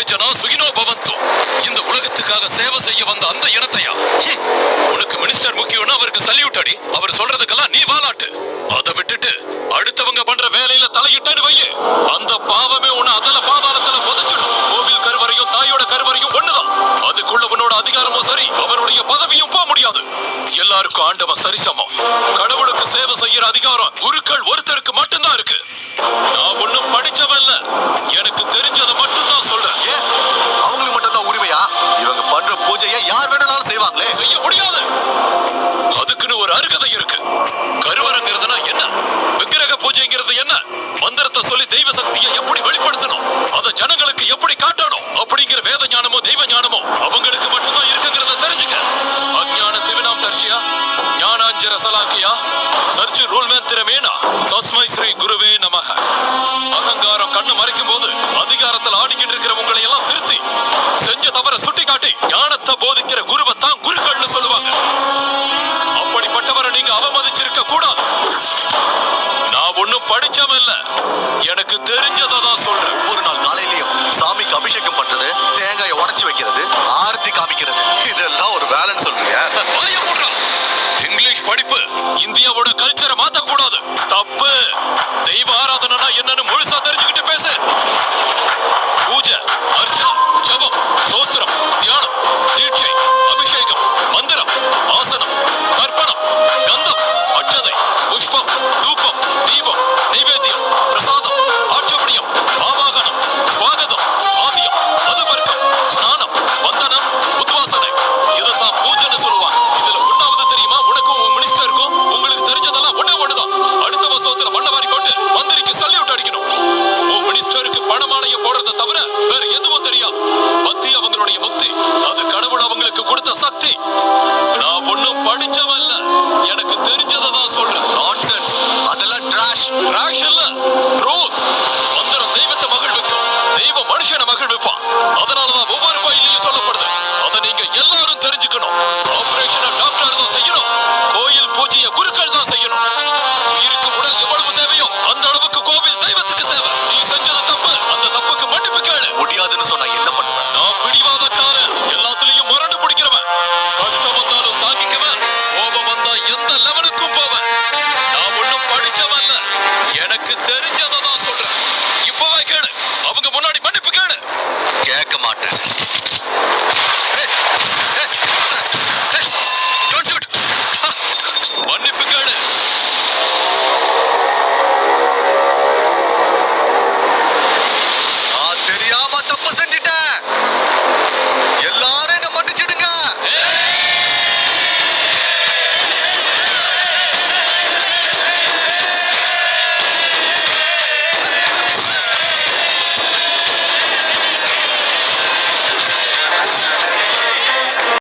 ஜனா சுகினோ பவந்து. இந்த உலகத்துக்காக சேவை செய்ய வந்த அந்த இனத்தையா? உனக்கு மினிஸ்டர் முக்கியம்னா அவருக்கு சல்யூட் அடி. அவர் சொல்றதுக்கெல்லாம் நீ வாலாட்டு. அதை விட்டுட்டு அடுத்தவங்க பண்ற வேலையில தலையிட்டன்னு வையே, அந்த பாவமே உன்னை அதல பாதாளத்துல புதைச்சிடும். கோவில் கருவறையும் தாயோட கருவறையும் ஒண்ணுதான். அதுக்குள்ள உன்னோட அதிகாரமும் சரி, அவருடைய பதவியும் போக முடியாது. எல்லாருக்கும் ஆண்டவன் சரிசமம். கடவுளுக்கு சேவை செய்யற அதிகாரம் குருக்கள் ஒருத்தருக்கு மட்டும்தான் இருக்கு. நான் ஒண்ணும் படிச்சவன் இல்ல, எனக்கு தெரிஞ்சதை மட்டும்தான் சொல்றேன். அவங்களுக்கு மட்டும்தான் உரிமையா? இவங்க பண்ற பூஜையை யார் வேணாலும் செய்வாங்களே. செய்ய முடியாது. அதுக்குன்னு ஒரு அருகதை இருக்கு. கருவறைங்கிறதுனா என்ன, விக்கிரக பூஜைங்கிறது என்ன, மந்திரத்தை சொல்லி தெய்வ சக்தியை எப்படி வெளிப்படுத்தணும், அதை ஜனங்களுக்கு எப்படி காட்டணும் அப்படிங்கிற வேத ஞானமோ தெய்வ ஞானமோ அவங்களுக்கு மட்டும்தான் இருக்குங்கிறத தெரிஞ்சுக்க. அஜ்ஞான திவினாம் தர்ஷியா ஞானாஞ்சர சலாக்கியா சர்ச்சு ரூல்மேன் திரமேனா தஸ்மை ஸ்ரீ குருவே நமஹ. அகங்காரம் கண்ணு மறைக்கும் போது அதிகாரத்தில் ஆடிக்கிட்டு இருக்கிற உங்களை எல்லாம் திருத்தி செஞ்ச தவற சுட்டி காட்டி ஞானத்தை போதிக்கிற குருவை தான் குருக்கள்னு சொல்லுவாங்க. அப்படிப்பட்டவரை நீங்க அவமதிச்சிருக்க கூடாது. நான் ஒண்ணும் படிச்சவன் இல்ல, எனக்கு தெரிஞ்சதை தான் சொல்றேன். ஒவ்வொரு நாள் காலையிலயும் சாமிக்கு அபிஷேகம் பண்றது, தேங்காயை உடைச்சு வைக்கிறது, ஆரத்தி காமிக்கிறது, இதெல்லாம் ஒரு வேலைன்னு சொல்றீங்க? இங்கிலீஷ் படிப்பு இந்தியாவோட கல்ச்சரை மாத்தக்கூடாது. தப்பு. தெய்வ ஆராதனா என்னன்னு முழுசா தெரிஞ்சுக்கிட்டு பேசு. பூஜை, அர்ச்சனை, ஜபம், சோஸ்திரம், தியானம், தீட்சை, அபிஷேகம், மந்திரம், ஆசனம், தர்ப்பணம், கந்தம், அட்சதை, புஷ்பம், தூபம், தீபம், நைவேத்தியம், பிரசாதம், ஆட்சபணியம், ஆவாகனம், ஸ்வாகதம், ஆதியம், மதுவர்க்கம், ஸ்நானம், வந்தனம், உத்வாசனை, இதைத்தான் பூஜைன்னு சொல்லுவாங்க. இதுல ஒண்ணாவது தெரியுமா? உனக்கும் உன் மினிஸ்டருக்கும் உங்களுக்கு தெரிஞ்சதெல்லாம் ஒண்ணுதான். அடுத்த வருஷத்துல மண்ணவாரி போட்டு மந்திரிக்கு சல்யூட் அடிக்கணும். உன் மினிஸ்டருக்கு பணமாலைய போடுறத தவிர வேற எதுவும் தெரியாது. பக்தி அவங்களுடைய முக்தி, அது கடவுள் அவங்களுக்கு கொடுத்த சக்தி. நான் ஒண்ணும் படிச்சவன் இல்ல, எனக்கு தெரிஞ்சதான் சொல்றேன். நான்சென்ஸ். அதெல்லாம் டிராஷ். டிராஷ் இல்ல, ட்ரூத். மந்திரம் தெய்வத்தை மகிழ்விக்கும், தெய்வம் மனுஷனை மகிழ்விப்பான். அதனாலதான் ஒவ்வொரு கோயிலையும் சொல்லப்படுது. அதை நீங்க எல்லாரும் தெரிஞ்சுக்கணும். ஆபரேஷனை டாக்டர் தான் செய்யணும், கோயில் பூஜையை குருக்கள் தான் செய்யணும். உயிருக்கு உடல் எவ்வளவு தேவையோ அந்த அளவுக்கு கோவில் தெய்வத்துக்கு தேவை. நீ செஞ்சது தப்பு, அந்த தப்புக்கு மன்னிப்பு கேளு. முடியாதுன்னு சொன்னா என்ன பண்ணுவேன்? நான் பிடிவாதக்காரன், எல்லாத்துலயும் முரண்டு பிடிக்கிறவன். கஷ்டம் வந்தாலும் தாங்கிக்குவேன், கோபம் வந்தா எந்த லெவலுக்கும் போவேன். நான் ஒண்ணும் படிச்சவன் இல்ல, எனக்கு தெரியும்.